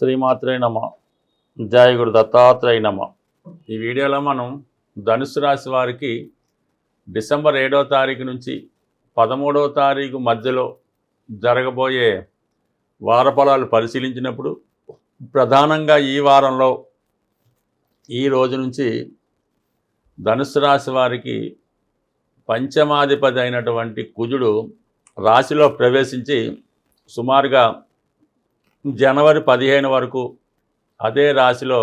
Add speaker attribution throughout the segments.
Speaker 1: శ్రీమాత్రే నమ. జయ గురు దత్తాత్రేయ నమ. ఈ వీడియోలో మనం ధనుసు రాశి వారికి డిసెంబర్ 7వ తారీఖు నుంచి 13వ తారీఖు మధ్యలో జరగబోయే వారఫలాలు పరిశీలించినప్పుడు ప్రధానంగా ఈ వారంలో ఈ రోజు నుంచి ధనుసు రాశి వారికి పంచమాధిపతి అయినటువంటి కుజుడు రాశిలో ప్రవేశించి సుమారుగా జనవరి 15 వరకు అదే రాశిలో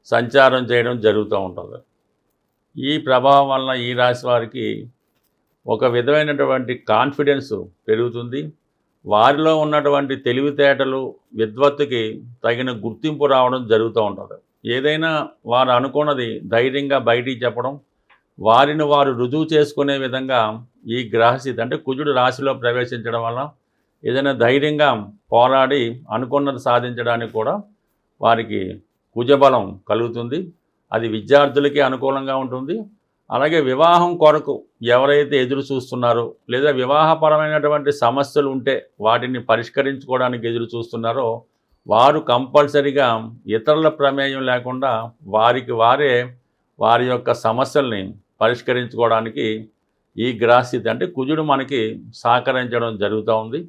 Speaker 1: సంచారం చేయడం జరుగుతూ ఉంటుంది. ఈ ప్రభావం వలన ఈ రాశి వారికి ఒక విధమైనటువంటి కాన్ఫిడెన్స్ పెరుగుతుంది. వారిలో ఉన్నటువంటి తెలివితేటలు విద్వత్తుకి తగిన గుర్తింపు రావడం జరుగుతూ ఉంటుంది. ఏదైనా వారు అనుకున్నది ధైర్యంగా బయటికి చెప్పడం, వారిని వారు రుజువు చేసుకునే విధంగా ఈ గ్రహస్థితి అంటే కుజుడు రాశిలో ప్రవేశించడం వల్ల ఏదైనా ధైర్యంగా పోరాడి అనుకున్నది సాధించడానికి కూడా వారికి కుజబలం కలుగుతుంది. అది విద్యార్థులకి అనుకూలంగా ఉంటుంది. అలాగే వివాహం కొరకు ఎవరైతే ఎదురు చూస్తున్నారో లేదా వివాహపరమైనటువంటి సమస్యలు ఉంటే వాటిని పరిష్కరించుకోవడానికి ఎదురు చూస్తున్నారో వారు కంపల్సరిగా ఇతరుల ప్రమేయం లేకుండా వారికి వారే వారి యొక్క సమస్యల్ని పరిష్కరించుకోవడానికి ఈ గ్రహస్థితి అంటే కుజుడు మనకి సహకరించడం జరుగుతూ ఉంది.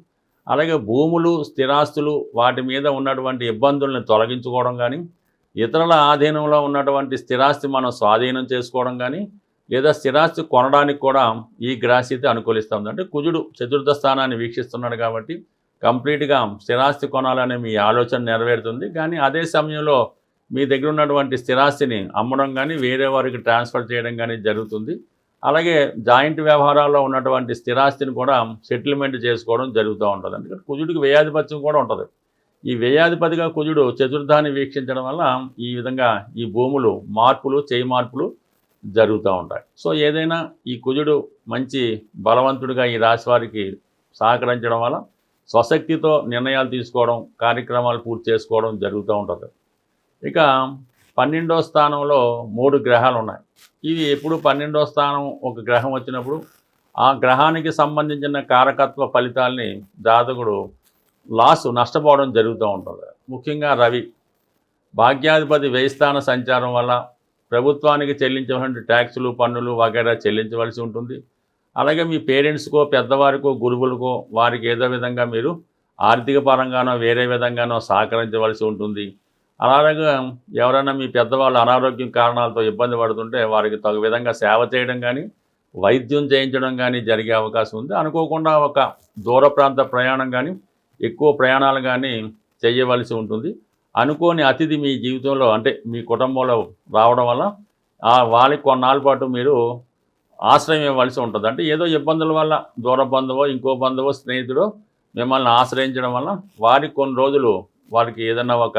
Speaker 1: అలాగే భూములు స్థిరాస్తులు వాటి మీద ఉన్నటువంటి ఇబ్బందుల్ని తొలగించుకోవడం కానీ, ఇతరుల ఆధీనంలో ఉన్నటువంటి స్థిరాస్తి మనం స్వాధీనం చేసుకోవడం కానీ, లేదా స్థిరాస్తి కొనడానికి కూడా ఈ గ్రహస్థితి అనుకూలిస్తుంది. అంటే కుజుడు చతుర్థ స్థానాన్ని వీక్షిస్తున్నాడు కాబట్టి కంప్లీట్గా స్థిరాస్తి కొనాలనే మీ ఆలోచన నెరవేరుతుంది. కానీ అదే సమయంలో మీ దగ్గర ఉన్నటువంటి స్థిరాస్తిని అమ్మడం కానీ వేరే వారికి ట్రాన్స్ఫర్ చేయడం కానీ జరుగుతుంది. అలాగే జాయింట్ వ్యవహారాల్లో ఉన్నటువంటి స్థిరాస్తిని కూడా సెటిల్మెంట్ చేసుకోవడం జరుగుతూ ఉంటుంది. అందుకని కుజుడికి వ్యయాధిపత్యం కూడా ఉంటుంది. ఈ వ్యయాధిపతిగా కుజుడు చతుర్థాన్ని వీక్షించడం వల్ల ఈ విధంగా ఈ భూములు మార్పులు చేయి మార్పులు జరుగుతూ ఉంటాయి. సో ఏదైనా ఈ కుజుడు మంచి బలవంతుడిగా ఈ రాశి వారికి సహకరించడం వల్ల స్వశక్తితో నిర్ణయాలు తీసుకోవడం, కార్యక్రమాలు పూర్తి చేసుకోవడం జరుగుతూ ఉంటుంది. ఇక 12వ స్థానంలో 3 గ్రహాలు ఉన్నాయి. ఇవి ఎప్పుడు 12వ స్థానం ఒక గ్రహం వచ్చినప్పుడు ఆ గ్రహానికి సంబంధించిన కారకత్వ ఫలితాలని జాతకుడు నష్టపోవడం జరుగుతూ ఉంటుంది. ముఖ్యంగా రవి భాగ్యాధిపతి వ్యయస్థాన సంచారం వల్ల ప్రభుత్వానికి చెల్లించవలసిన ట్యాక్సులు పన్నులు వగైరా చెల్లించవలసి ఉంటుంది. అలాగే మీ పేరెంట్స్కో పెద్దవారికో గురువులకో వారికి ఏదో విధంగా మీరు ఆర్థిక పరంగానో వేరే విధంగానో సహకరించవలసి ఉంటుంది. అలాగే ఎవరైనా మీ పెద్దవాళ్ళు అనారోగ్యం కారణాలతో ఇబ్బంది పడుతుంటే వారికి తగు విధంగా సేవ చేయడం కానీ వైద్యం చేయించడం కానీ జరిగే అవకాశం ఉంది. అనుకోకుండా ఒక దూర ప్రాంత ప్రయాణం కానీ ఎక్కువ ప్రయాణాలు కానీ చేయవలసి ఉంటుంది. అనుకోని అతిథి మీ జీవితంలో అంటే మీ కుటుంబంలో రావడం వల్ల వాళ్ళకి కొన్నాళ్ళ పాటు మీరు ఆశ్రయం ఇవ్వాల్సి ఉంటుంది. అంటే ఏదో ఇబ్బందుల వల్ల దూర బంధువో ఇంకో బంధువో స్నేహితుడో మిమ్మల్ని ఆశ్రయించడం వల్ల వారికి కొన్ని రోజులు వారికి ఏదైనా ఒక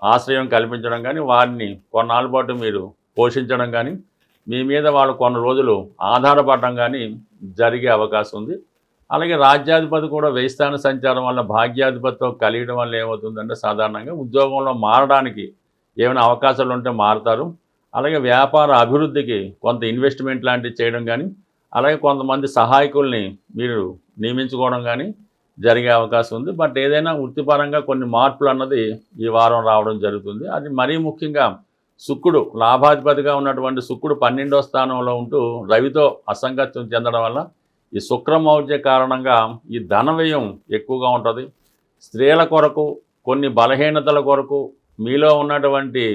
Speaker 1: ఆశ్రయం కల్పించడం కానీ వారిని కొన్నాళ్ళ పాటు మీరు పోషించడం కానీ మీ మీద వాళ్ళు కొన్ని రోజులు ఆధారపడడం కానీ జరిగే అవకాశం ఉంది. అలాగే రాజ్యాధిపతి కూడా వ్యయస్థాన సంచారం వల్ల భాగ్యాధిపతితో కలియడం వల్ల ఏమవుతుందంటే సాధారణంగా ఉద్యోగంలో మారడానికి ఏమైనా అవకాశాలు ఉంటే మారుతారు. అలాగే వ్యాపార అభివృద్ధికి కొంత ఇన్వెస్ట్మెంట్ లాంటివి చేయడం కానీ అలాగే కొంతమంది సహాయకుల్ని మీరు నియమించుకోవడం కానీ జరిగే అవకాశం ఉంది. బట్ ఏదైనా వృత్తిపరంగా కొన్ని మార్పులు అన్నది ఈ వారం రావడం జరుగుతుంది. అది మరీ ముఖ్యంగా శుక్రుడు లాభాధిపతిగా ఉన్నటువంటి శుక్రుడు 12వ స్థానంలో ఉంటూ రవితో అసంగత్యం చెందడం వల్ల ఈ శుక్రమౌర్జ కారణంగా ఈ ధన వ్యయం ఎక్కువగా ఉంటుంది. స్త్రీల కొరకు కొన్ని బలహీనతల కొరకు మీలో ఉన్నటువంటి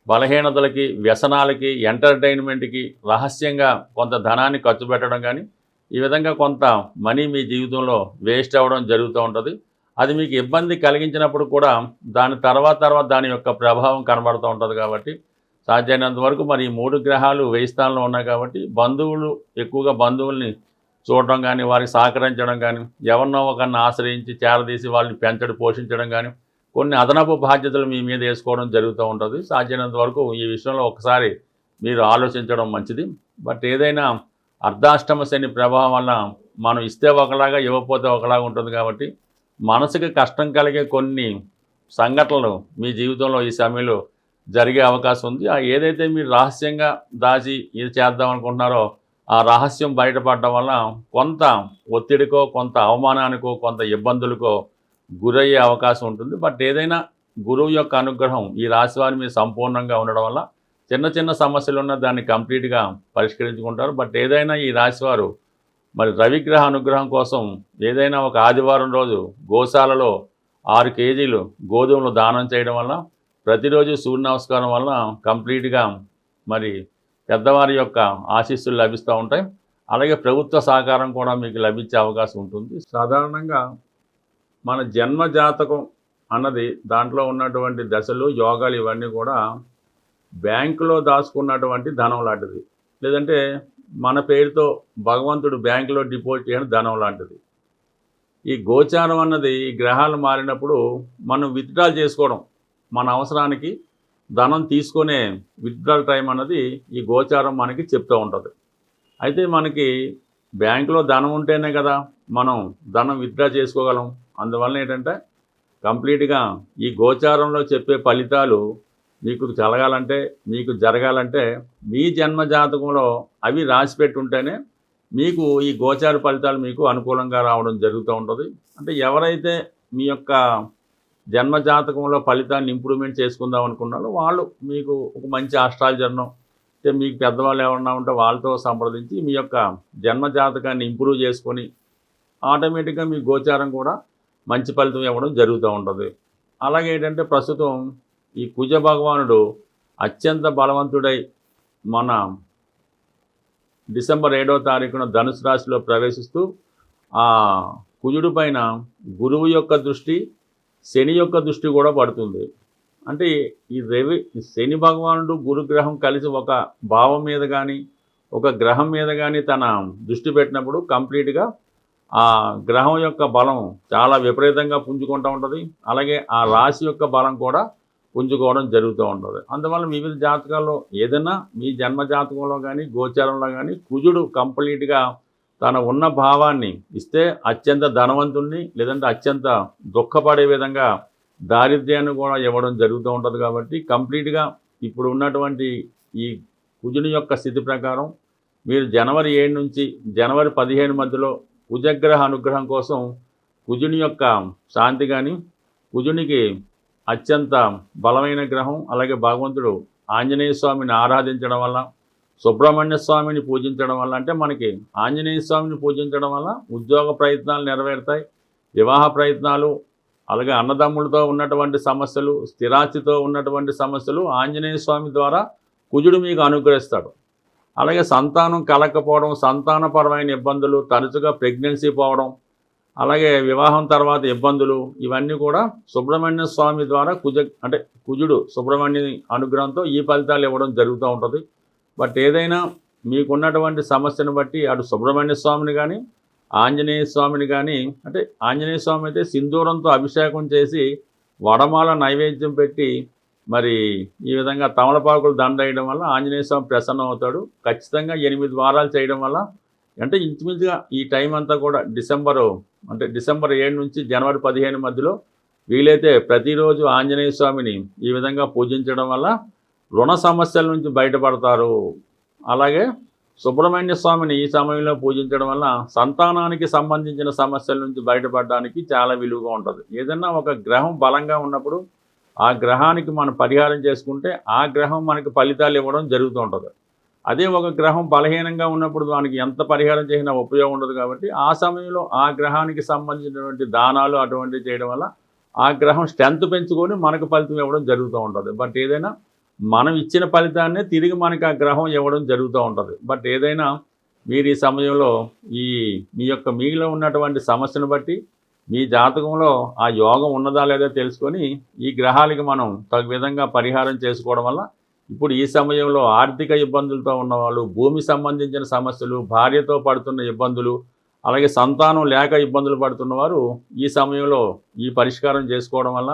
Speaker 1: బలహీనతలకి వ్యసనాలకి ఎంటర్టైన్మెంట్కి రహస్యంగా కొంత ధనాన్ని ఖర్చు పెట్టడం కానీ ఈ విధంగా కొంత మనీ మీ జీవితంలో వేస్ట్ అవ్వడం జరుగుతూ ఉంటుంది. అది మీకు ఇబ్బంది కలిగించినప్పుడు కూడా దాని తర్వాత దాని యొక్క ప్రభావం కనబడుతూ ఉంటుంది. కాబట్టి సాధ్యమైనంత వరకు మరి ఈ 3 గ్రహాలు వ్యయ స్థానంలో ఉన్నాయి కాబట్టి బంధువులు ఎక్కువగా బంధువుల్ని చూడడం కానీ వారికి సహకరించడం కానీ ఎవరినో ఒకరిని ఆశ్రయించి చేరదీసి వాళ్ళని పెంచడం పోషించడం కానీ కొన్ని అదనపు బాధ్యతలు మీ మీద వేసుకోవడం జరుగుతూ ఉంటుంది. సాధ్యమైనంత వరకు ఈ విషయంలో ఒకసారి మీరు ఆలోచించడం మంచిది. బట్ ఏదైనా అర్ధాష్టమ శని ప్రభావం వల్ల మనం ఇస్తే ఒకలాగా ఇవ్వకపోతే ఒకలాగా ఉంటుంది. కాబట్టి మనసుకి కష్టం కలిగే కొన్ని సంఘటనలు మీ జీవితంలో ఈ సమయంలో జరిగే అవకాశం ఉంది. ఏదైతే మీరు రహస్యంగా దాచి ఇది చేద్దాం అనుకుంటున్నారో ఆ రహస్యం బయటపడడం వల్ల కొంత ఒత్తిడికో కొంత అవమానానికో కొంత ఇబ్బందులకో గురయ్యే అవకాశం ఉంటుంది. బట్ ఏదైనా గురువు యొక్క అనుగ్రహం ఈ రాశి వారి మీద సంపూర్ణంగా ఉండడం వల్ల చిన్న చిన్న సమస్యలు ఉన్న దాన్ని కంప్లీట్గా పరిష్కరించుకుంటారు. బట్ ఏదైనా ఈ రాశివారు మరి రవిగ్రహ అనుగ్రహం కోసం ఏదైనా ఒక ఆదివారం రోజు గోశాలలో 6 కేజీలు గోధుమలు దానం చేయడం వల్ల ప్రతిరోజు సూర్య నమస్కారం వల్ల కంప్లీట్గా మరి పెద్దవారి యొక్క ఆశీస్సులు లభిస్తూ ఉంటాయి. అలాగే ప్రభుత్వ సహకారం కూడా మీకు లభించే అవకాశం ఉంటుంది. సాధారణంగా మన జన్మ జాతకం అన్నది దాంట్లో ఉన్నటువంటి దశలు యోగాలు ఇవన్నీ కూడా బ్యాంకులో దాచుకున్నటువంటి ధనం లాంటిది, లేదంటే మన పేరుతో భగవంతుడు బ్యాంకులో డిపాజిట్ చేయడం ధనం లాంటిది. ఈ గోచారం అన్నది ఈ గ్రహాలు మారినప్పుడు మనం విత్డ్రాల్ చేసుకోవడం, మన అవసరానికి ధనం తీసుకునే విత్డ్రాల్ టైం అన్నది ఈ గోచారం మనకి చెప్తూ ఉంటుంది. అయితే మనకి బ్యాంకులో ధనం ఉంటేనే కదా మనం ధనం విత్డ్రా చేసుకోగలం. అందువల్ల ఏంటంటే కంప్లీట్గా ఈ గోచారంలో చెప్పే ఫలితాలు మీకు కలగాలంటే, మీకు జరగాలంటే మీ జన్మ జాతకంలో అవి రాసిపెట్టి ఉంటేనే మీకు ఈ గోచార ఫలితాలు మీకు అనుకూలంగా రావడం జరుగుతూ ఉంటుంది. అంటే ఎవరైతే మీ యొక్క జన్మ జాతకంలో ఫలితాన్ని ఇంప్రూవ్మెంట్ చేసుకుందాం అనుకున్నారో వాళ్ళు మీకు ఒక మంచి ఆస్ట్రాలజర్ను, అంటే మీకు పెద్దవాళ్ళు ఎవరన్నా ఉంటే వాళ్ళతో సంప్రదించి మీ యొక్క జన్మ జాతకాన్ని ఇంప్రూవ్ చేసుకొని ఆటోమేటిక్గా మీ గోచారం కూడా మంచి ఫలితం ఇవ్వడం జరుగుతూ ఉంటుంది. అలాగే ఏంటంటే ప్రస్తుతం ఈ కుజ భగవానుడు అత్యంత బలవంతుడై మన డిసెంబర్ 7వ తారీఖున ధనుసు రాశిలో ప్రవేశిస్తూ ఆ కుజుడి పైన గురువు యొక్క దృష్టి, శని యొక్క దృష్టి కూడా పడుతుంది. అంటే ఈ శని భగవానుడు గురుగ్రహం కలిసి ఒక భావం మీద కానీ ఒక గ్రహం మీద కానీ తన దృష్టి పెట్టినప్పుడు కంప్లీట్గా ఆ గ్రహం యొక్క బలం చాలా విపరీతంగా పుంజుకుంటూ ఉంటుంది. అలాగే ఆ రాశి యొక్క బలం కూడా పుంజుకోవడం జరుగుతూ ఉంటుంది. అందువల్ల వివిధ జాతకాల్లో ఏదైనా మీ జన్మ జాతకంలో కానీ గోచారంలో కానీ కుజుడు కంప్లీట్గా తన ఉన్న భావాన్ని ఇస్తే అత్యంత ధనవంతుణ్ణి, లేదంటే అత్యంత దుఃఖపడే విధంగా దారిద్ర్యాన్ని కూడా ఇవ్వడం జరుగుతూ ఉంటుంది. కాబట్టి కంప్లీట్గా ఇప్పుడు ఉన్నటువంటి ఈ కుజుని యొక్క స్థితి ప్రకారం మీరు జనవరి 7 నుంచి జనవరి 15 మధ్యలో కుజగ్రహ అనుగ్రహం కోసం కుజుని యొక్క శాంతి కానీ, కుజునికి అత్యంత బలమైన గ్రహం, అలాగే భగవంతుడు ఆంజనేయ స్వామిని ఆరాధించడం వల్ల, సుబ్రహ్మణ్య స్వామిని పూజించడం వల్ల, అంటే మనకి ఆంజనేయ స్వామిని పూజించడం వల్ల ఉద్యోగ ప్రయత్నాలు నెరవేరుతాయి, వివాహ ప్రయత్నాలు, అలాగే అన్నదమ్ములతో ఉన్నటువంటి సమస్యలు, స్థిరాస్తితో ఉన్నటువంటి సమస్యలు ఆంజనేయ స్వామి ద్వారా కుజుడు మీకు అనుగ్రహిస్తాడు. అలాగే సంతానం కలగకపోవడం, సంతానపరమైన ఇబ్బందులు, తరచుగా ప్రెగ్నెన్సీ పోవడం, అలాగే వివాహం తర్వాత ఇబ్బందులు, ఇవన్నీ కూడా సుబ్రహ్మణ్య స్వామి ద్వారా కుజుడు సుబ్రహ్మణ్య అనుగ్రహంతో ఈ ఫలితాలు ఇవ్వడం జరుగుతూ ఉంటుంది. బట్ ఏదైనా మీకున్నటువంటి సమస్యను బట్టి అటు సుబ్రహ్మణ్య స్వామిని కానీ ఆంజనేయ స్వామిని కానీ, అంటే ఆంజనేయ స్వామి అయితే సింధూరంతో అభిషేకం చేసి వడమాల నైవేద్యం పెట్టి మరి ఈ విధంగా తమలపాకులు దండ వేయడం వల్ల ఆంజనేయ స్వామి ప్రసన్నం అవుతాడు. ఖచ్చితంగా 8 వారాలు చేయడం వల్ల, అంటే ఇంచుమించుగా ఈ టైం అంతా కూడా డిసెంబర్ 7 నుంచి జనవరి 15 మధ్యలో వీలైతే ప్రతిరోజు ఆంజనేయ స్వామిని ఈ విధంగా పూజించడం వల్ల రుణ సమస్యల నుంచి బయటపడతారు. అలాగే సుబ్రహ్మణ్య స్వామిని ఈ సమయంలో పూజించడం వల్ల సంతానానికి సంబంధించిన సమస్యల నుంచి బయటపడడానికి చాలా విలువగా ఉంటుంది. ఏదన్నా ఒక గ్రహం బలంగా ఉన్నప్పుడు ఆ గ్రహానికి మనం పరిహారం చేసుకుంటే ఆ గ్రహం మనకి ఫలితాలు ఇవ్వడం జరుగుతూ ఉంటుంది. అదే ఒక గ్రహం బలహీనంగా ఉన్నప్పుడు దానికి ఎంత పరిహారం చేసినా ఉపయోగం ఉండదు. కాబట్టి ఆ సమయంలో ఆ గ్రహానికి సంబంధించినటువంటి దానాలు అటువంటివి చేయడం వల్ల ఆ గ్రహం స్ట్రెంత్ పెంచుకొని మనకు ఫలితం ఇవ్వడం జరుగుతూ ఉంటుంది. బట్ ఏదైనా మనం ఇచ్చిన ఫలితాన్నే తిరిగి మనకి ఆ గ్రహం ఇవ్వడం జరుగుతూ ఉంటుంది. బట్ ఏదైనా మీరు ఈ సమయంలో మీ యొక్క మీలో ఉన్నటువంటి సమస్యను బట్టి మీ జాతకంలో ఆ యోగం ఉన్నదా లేదా తెలుసుకొని ఈ గ్రహాలకి మనం తగు విధంగా పరిహారం చేసుకోవడం వల్ల ఇప్పుడు ఈ సమయంలో ఆర్థిక ఇబ్బందులతో ఉన్నవాళ్ళు, భూమి సంబంధించిన సమస్యలు, భార్యతో పడుతున్న ఇబ్బందులు, అలాగే సంతానం లేక ఇబ్బందులు పడుతున్నవారు ఈ సమయంలో ఈ పరిష్కారం చేసుకోవడం వల్ల,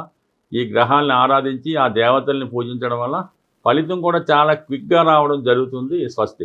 Speaker 1: ఈ గ్రహాలను ఆరాధించి ఆ దేవతల్ని పూజించడం వల్ల ఫలితం కూడా చాలా క్విక్గా రావడం జరుగుతుంది. స్వస్తి.